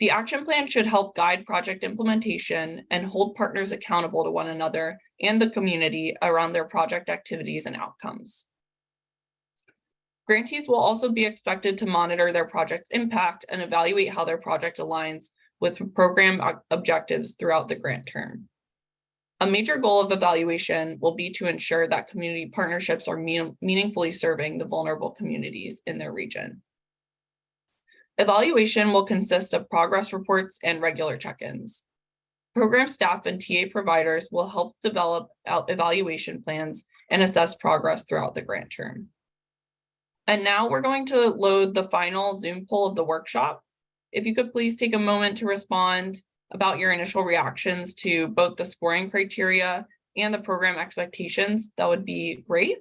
The action plan should help guide project implementation and hold partners accountable to one another and the community around their project activities and outcomes. Grantees will also be expected to monitor their project's impact and evaluate how their project aligns with program objectives throughout the grant term. A major goal of evaluation will be to ensure that community partnerships are meaningfully serving the vulnerable communities in their region. Evaluation will consist of progress reports and regular check-ins. Program staff and TA providers will help develop evaluation plans and assess progress throughout the grant term. And now we're going to load the final Zoom poll of the workshop. If you could please take a moment to respond about your initial reactions to both the scoring criteria and the program expectations, that would be great.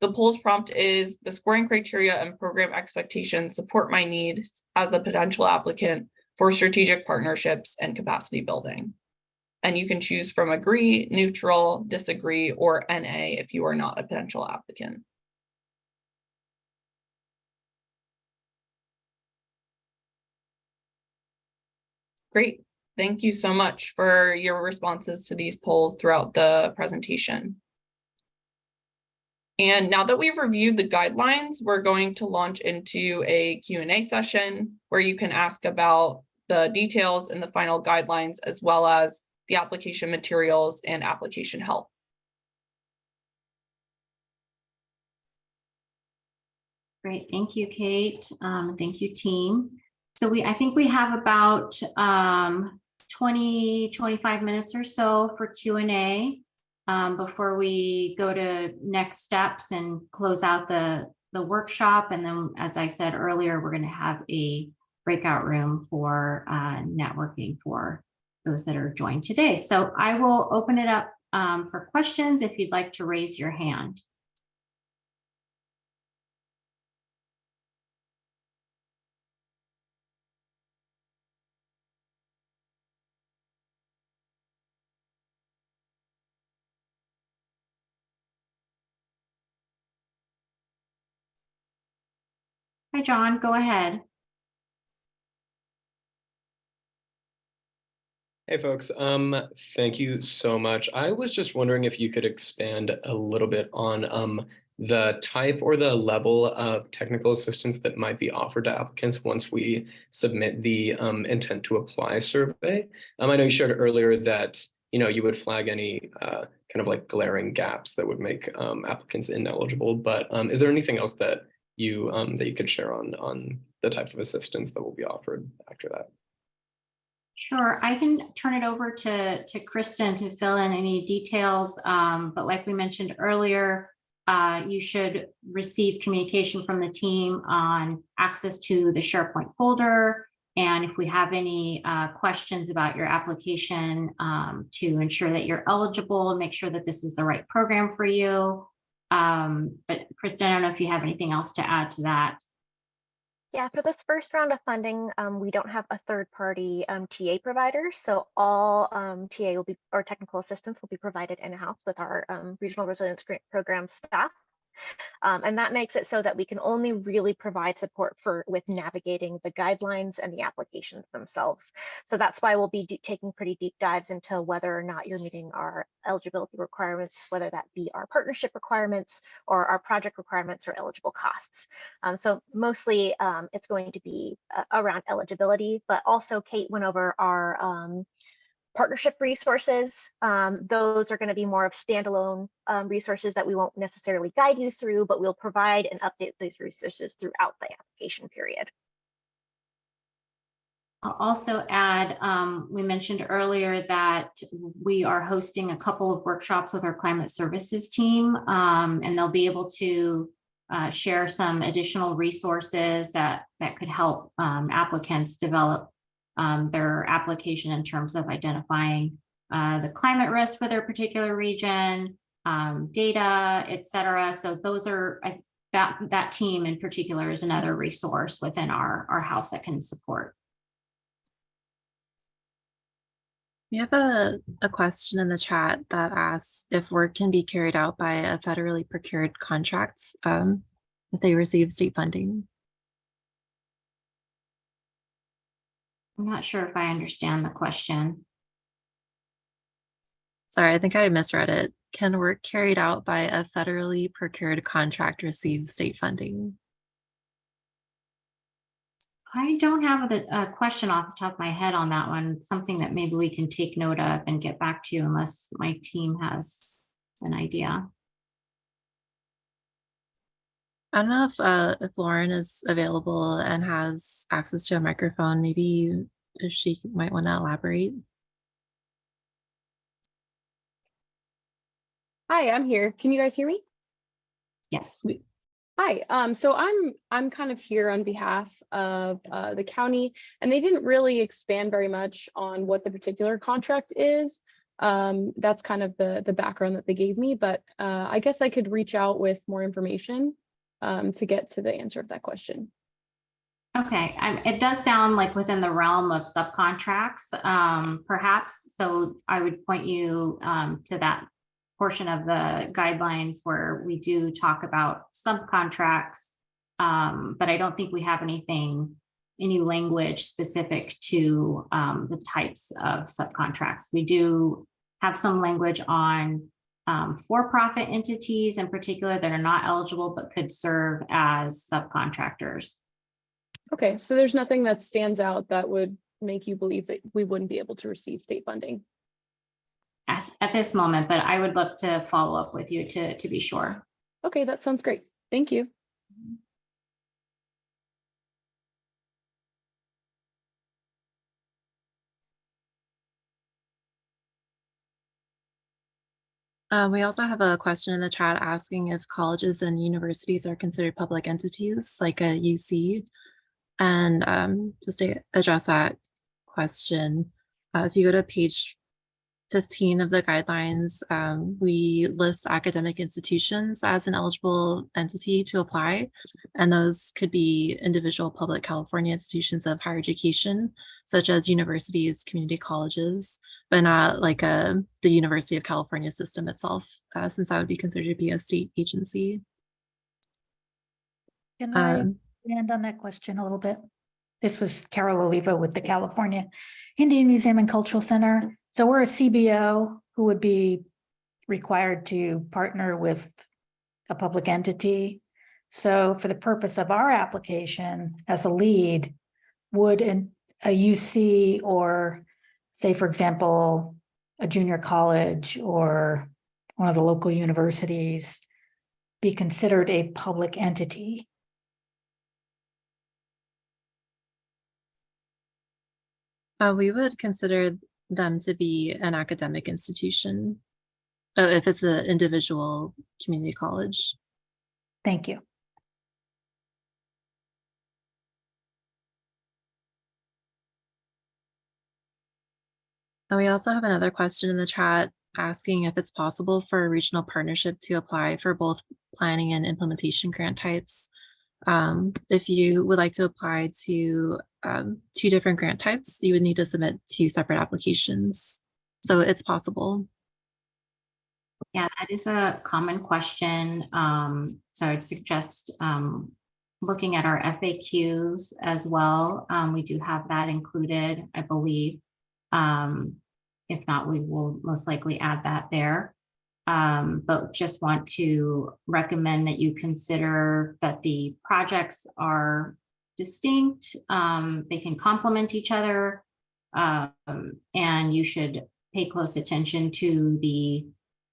The poll's prompt is: the scoring criteria and program expectations support my needs as a potential applicant for strategic partnerships and capacity building. And you can choose from agree, neutral, disagree, or NA if you are not a potential applicant. Great. Thank you so much for your responses to these polls throughout the presentation. And now that we've reviewed the guidelines, we're going to launch into a Q&A session where you can ask about the details in the final guidelines, as well as the application materials and application help. Great, thank you, Kate. Thank you, team. So I think we have about 25 minutes or so for Q&A before we go to next steps and close out the workshop. And then, as I said earlier, we're going to have a breakout room for networking for those that are joined today. So I will open it up for questions if you'd like to raise your hand. Hi, John, go ahead. Hey folks, thank you so much. I was just wondering if you could expand a little bit on the type or the level of technical assistance that might be offered to applicants once we submit the intent to apply survey. I know you shared earlier that you would flag any kind of like glaring gaps that would make applicants ineligible, but is there anything else that you could share on the type of assistance that will be offered after that? Sure, I can turn it over to Kristen to fill in any details. But like we mentioned earlier, you should receive communication from the team on access to the SharePoint folder. And if we have any questions about your application to ensure that you're eligible and make sure that this is the right program for you. But Kristen, I don't know if you have anything else to add to that. Yeah, for this first round of funding, we don't have a third-party TA provider, so all TA will be, or technical assistance will be provided in-house with our Regional Resilience Grant Program staff. And that makes it so that we can only really provide support with navigating the guidelines and the applications themselves. So that's why we'll be taking pretty deep dives into whether or not you're meeting our eligibility requirements, whether that be our partnership requirements or our project requirements or eligible costs. So mostly it's going to be around eligibility, but also Kate went over our partnership resources. Those are going to be more of standalone resources that we won't necessarily guide you through, but we'll provide and update these resources throughout the application period. I'll also add, we mentioned earlier that we are hosting a couple of workshops with our climate services team, and they'll be able to share some additional resources that could help applicants develop their application in terms of identifying the climate risk for their particular region, data, et cetera. So those are, that team in particular is another resource within our house that can support. We have a question in the chat that asks if work can be carried out by a federally procured contracts if they receive state funding. I'm not sure if I understand the question. Sorry, I think I misread it. Can work carried out by a federally procured contract receive state funding? I don't have a question off the top of my head on that one. Something that maybe we can take note of and get back to you unless my team has an idea. I don't know if Lauren is available and has access to a microphone. Maybe if she might want to elaborate. Hi, I'm here. Can you guys hear me? Yes. Hi. So I'm kind of here on behalf of the county, and they didn't really expand very much on what the particular contract is. That's kind of the background that they gave me, but I guess I could reach out with more information to get to the answer of that question. Okay, it does sound like within the realm of subcontracts, perhaps. So I would point you to that portion of the guidelines where we do talk about subcontracts, but I don't think we have any language specific to the types of subcontracts. We do have some language on for-profit entities in particular that are not eligible but could serve as subcontractors. Okay, so there's nothing that stands out that would make you believe that we wouldn't be able to receive state funding? At this moment, but I would love to follow up with you to be sure. Okay, that sounds great. Thank you. We also have a question in the chat asking if colleges and universities are considered public entities like a UC. And just to address that question, if you go to page 15 of the guidelines, we list academic institutions as an eligible entity to apply. And those could be individual public California institutions of higher education, such as universities, community colleges, but not like the University of California system itself, since that would be considered to be a state agency. Can I Um, expand on that question a little bit? This was Carol Oliva with the California Indian Museum and Cultural Center. So we're a CBO who would be required to partner with a public entity. So for the purpose of our application as a lead, would a UC or say, for example, a junior college or one of the local universities be considered a public entity? we would consider them to be an academic institution if it's an individual community college. Thank you. And we also have another question in the chat asking if it's possible for a regional partnership to apply for both planning and implementation grant types. If you would like to apply to 2 different grant types, you would need to submit 2 separate applications. So it's possible. Yeah, that is a common question. So I'd suggest looking at our FAQs as well. We do have that included, I believe. If not, we will most likely add that there. But just want to recommend that you consider that the projects are distinct. They can complement each other. And you should pay close attention to the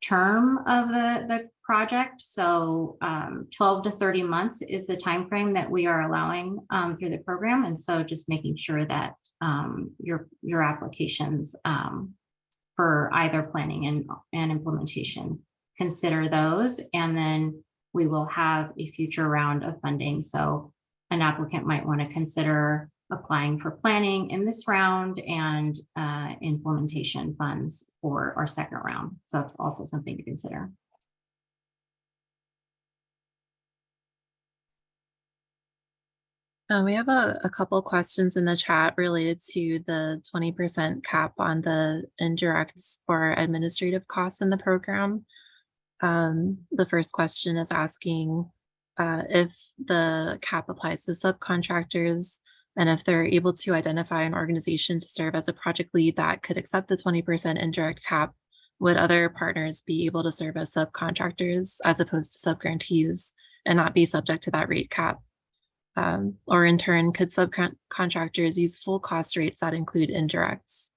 term of the project. So 12 to 30 months is the time frame that we are allowing through the program. And so just making sure that your applications for either planning and implementation, consider those. And then we will have a future round of funding. So an applicant might want to consider applying for planning in this round and implementation funds for our second round. So that's also something to consider. We have a couple questions in the chat related to the 20% cap on the indirect or administrative costs in the program. The first question is asking if the cap applies to subcontractors and if they're able to identify an organization to serve as a project lead that could accept the 20% indirect cap, would other partners be able to serve as subcontractors as opposed to subgrantees and not be subject to that rate cap? Or in turn, could subcontractors use full cost rates that include indirects?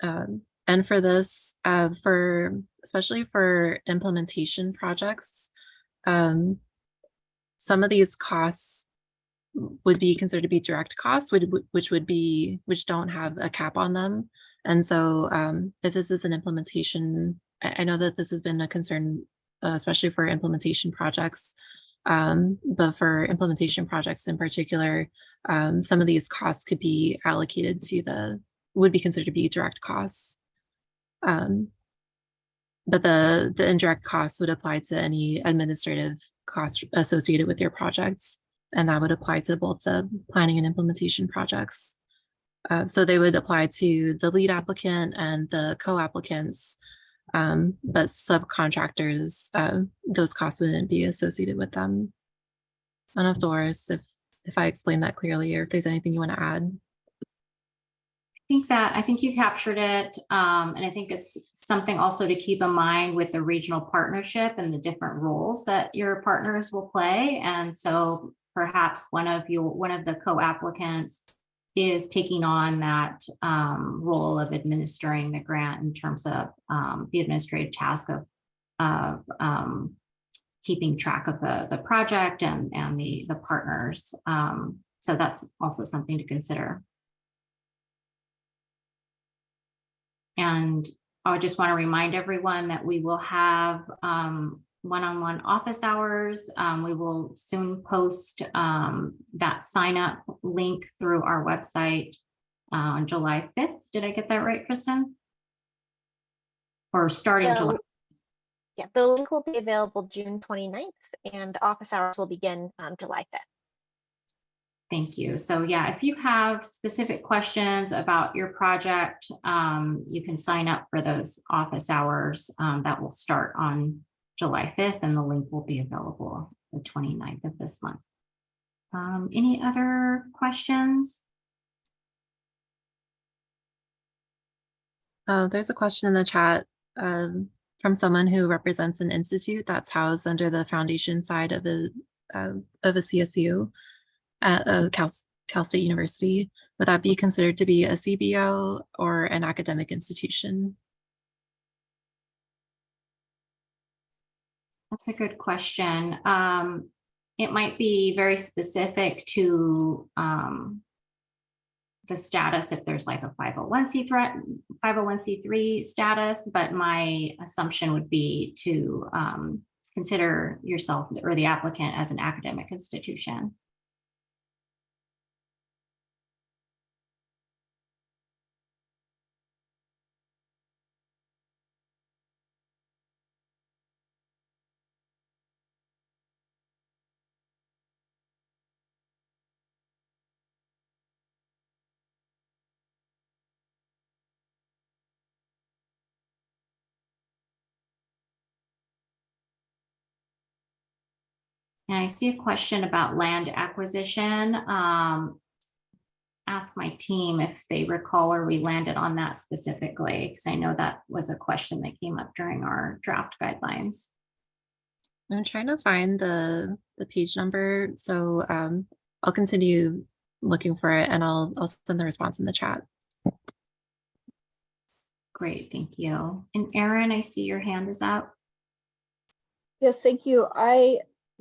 And for this, especially for implementation projects, some of these costs would be considered to be direct costs, which don't have a cap on them. And so if this is an implementation, I know that this has been a concern, especially for implementation projects. But for implementation projects in particular, some of these costs could be allocated to would be considered to be direct costs. But the indirect costs would apply to any administrative costs associated with your projects. And that would apply to both the planning and implementation projects. So they would apply to the lead applicant and the co-applicants. But subcontractors, those costs wouldn't be associated with them. I don't know if Doris, if I explained that clearly, or if there's anything you want to add. I think you captured it. And I think it's something also to keep in mind with the regional partnership and the different roles that your partners will play. And so perhaps one of the co-applicants is taking on that role of administering the grant in terms of the administrative task of keeping track of the project and the partners. So that's also something to consider. And I just want to remind everyone that we will have one-on-one office hours. We will soon post that sign up link through our website on July 5th. Did I get that right, Kristen? Or starting July? Yeah, the link will be available June 29th and office hours will begin July 5th. Thank you. So yeah, if you have specific questions about your project, you can sign up for those office hours that will start on July 5th, and the link will be available the 29th of this month. Any other questions? There's a question in the chat from someone who represents an institute that's housed under the foundation side of a CSU at Cal State University. Would that be considered to be a CBO or an academic institution? That's a good question. It might be very specific to the status if there's like a 501c3 status, but my assumption would be to consider yourself or the applicant as an academic institution. And I see a question about land acquisition. Ask my team if they recall where we landed on that specifically, because I know that was a question that came up during our draft guidelines. I'm trying to find the page number, so I'll continue looking for it, and I'll send the response in the chat. Great, thank you. And Erin, I see your hand is up. Yes, thank you. I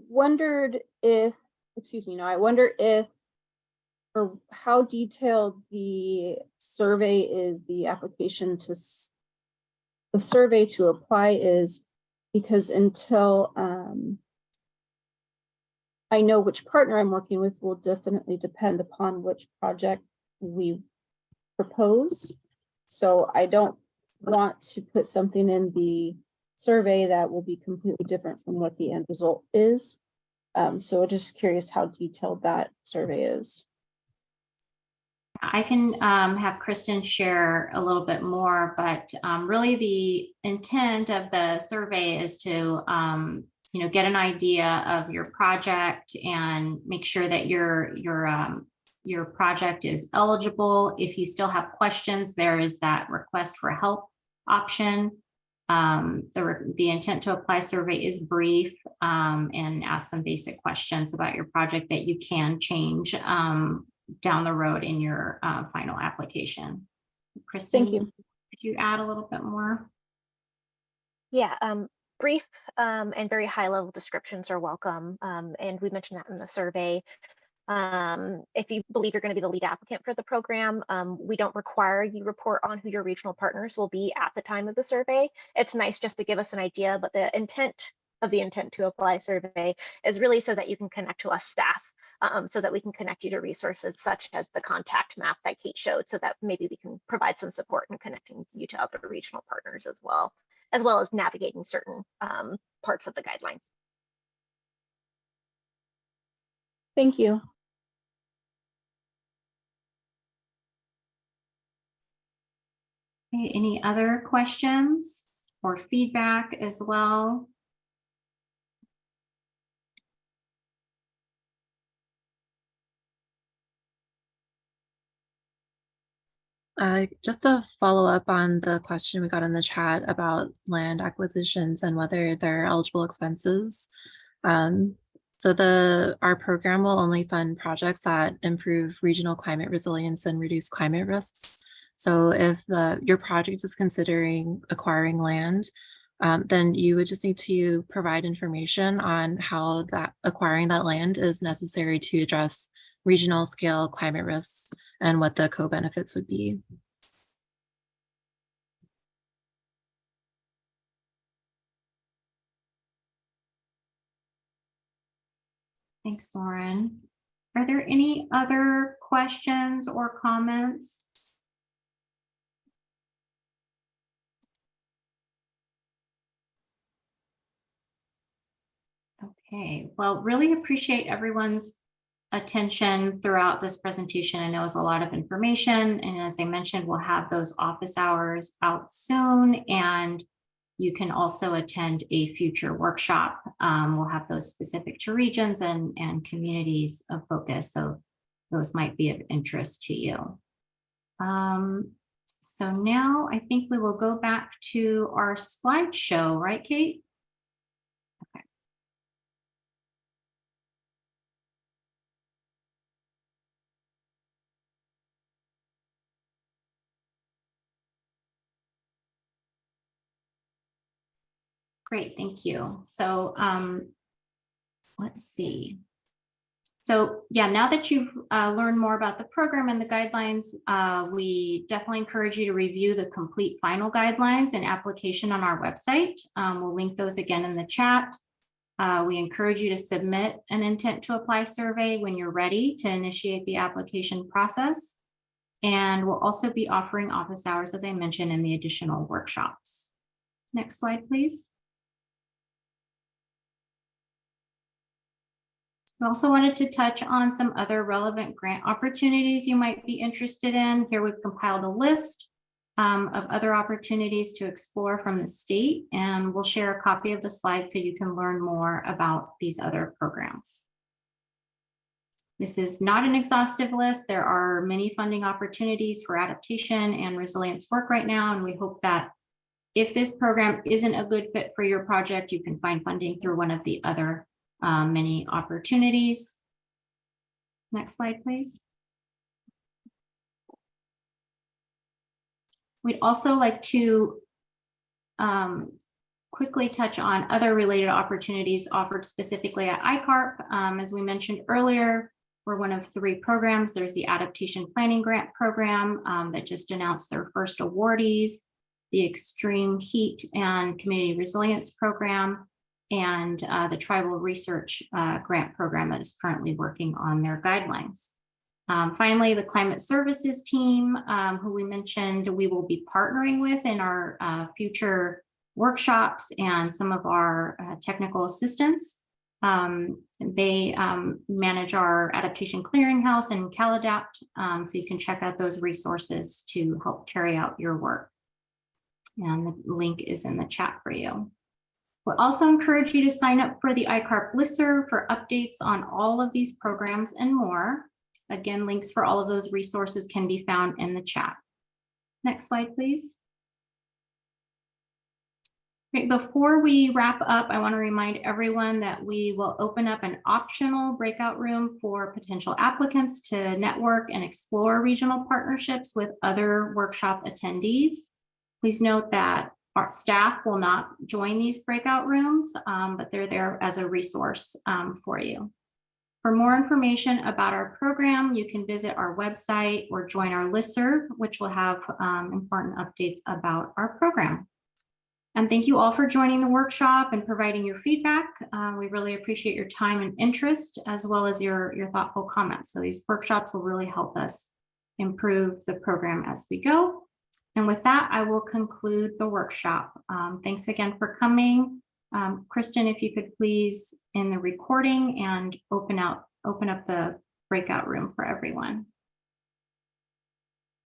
wondered if, I wonder if or how detailed the survey is, the application to the survey to apply is, because until I know which partner I'm working with will definitely depend upon which project we propose. So I don't want to put something in the survey that will be completely different from what the end result is. So just curious how detailed that survey is. I can have Kristen share a little bit more, but really the intent of the survey is to get an idea of your project and make sure that your project is eligible. If you still have questions, there is that request for help option. The intent to apply survey is brief and ask some basic questions about your project that you can change down the road in your final application. Kristen, Thank you. Could you add a little bit more? Yeah, brief and very high level descriptions are welcome. And we mentioned that in the survey. If you believe you're going to be the lead applicant for the program, we don't require you report on who your regional partners will be at the time of the survey. It's nice just to give us an idea, but the intent to apply survey is really so that you can connect to us staff, so that we can connect you to resources such as the contact map that Kate showed, so that maybe we can provide some support in connecting you to other regional partners as well as navigating certain parts of the guidelines. Thank you. Okay, any other questions or feedback as well? Just to follow up on the question we got in the chat about land acquisitions and whether they're eligible expenses. So our program will only fund projects that improve regional climate resilience and reduce climate risks. So if your project is considering acquiring land, then you would just need to provide information on how acquiring that land is necessary to address regional scale climate risks and what the co-benefits would be. Thanks, Lauren. Are there any other questions or comments? Okay, well, really appreciate everyone's attention throughout this presentation. I know it's a lot of information, and as I mentioned, we'll have those office hours out soon, and you can also attend a future workshop. We'll have those specific to regions and communities of focus, so those might be of interest to you. So now I think we will go back to our slideshow, right, Kate? Okay. Great, thank you. So let's see. So yeah, now that you've learned more about the program and the guidelines, we definitely encourage you to review the complete final guidelines and application on our website. We'll link those again in the chat. We encourage you to submit an intent to apply survey when you're ready to initiate the application process. And we'll also be offering office hours, as I mentioned, in the additional workshops. Next slide, please. We also wanted to touch on some other relevant grant opportunities you might be interested in. Here we've compiled a list of other opportunities to explore from the state, and we'll share a copy of the slide so you can learn more about these other programs. This is not an exhaustive list. There are many funding opportunities for adaptation and resilience work right now, and we hope that if this program isn't a good fit for your project, you can find funding through one of the other many opportunities. Next slide, please. We'd also like to quickly touch on other related opportunities offered specifically at ICARP. As we mentioned earlier, we're one of 3 programs. There's the Adaptation Planning Grant Program that just announced their first awardees, the Extreme Heat and Community Resilience Program, and the Tribal Research Grant Program that is currently working on their guidelines. Finally, the Climate Services team, who we mentioned we will be partnering with in our future workshops and some of our technical assistance. They manage our Adaptation Clearinghouse and CalAdapt, so you can check out those resources to help carry out your work. And the link is in the chat for you. We'll also encourage you to sign up for the ICARP listserv for updates on all of these programs and more. Again, links for all of those resources can be found in the chat. Next slide, please. Great. Before we wrap up, I want to remind everyone that we will open up an optional breakout room for potential applicants to network and explore regional partnerships with other workshop attendees. Please note that our staff will not join these breakout rooms, but they're there as a resource for you. For more information about our program, you can visit our website or join our listserv, which will have important updates about our program. And thank you all for joining the workshop and providing your feedback. We really appreciate your time and interest, as well as your thoughtful comments. So these workshops will really help us improve the program as we go. And with that, I will conclude the workshop. Thanks again for coming. Kristen, if you could please end the recording and open up the breakout room for everyone.